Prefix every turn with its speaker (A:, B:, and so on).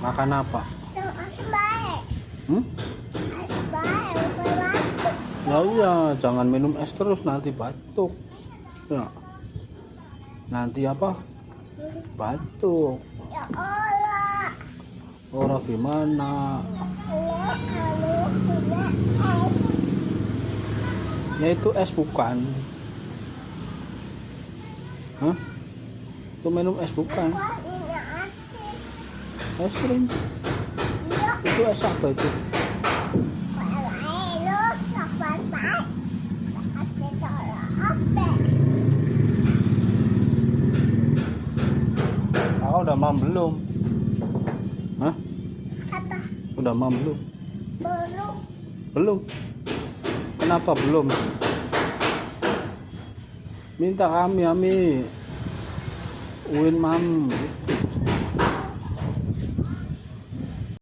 A: Makan apa?
B: Es baik.
A: Hmm?
B: Es baik, bukan batuk.
A: Ya iya, jangan minum es terus nanti batuk. Ya. Nanti apa? Batuk.
B: Ya Allah.
A: Orang gimana? Ya itu es bukan. Hah? Itu minum es bukan. Es krim. Itu es apa itu? Kakak udah mam belum? Hah?
B: Apa?
A: Udah mam belum?
B: Belum.
A: Belum. Kenapa belum? Minta kami, Ami. Uin mam.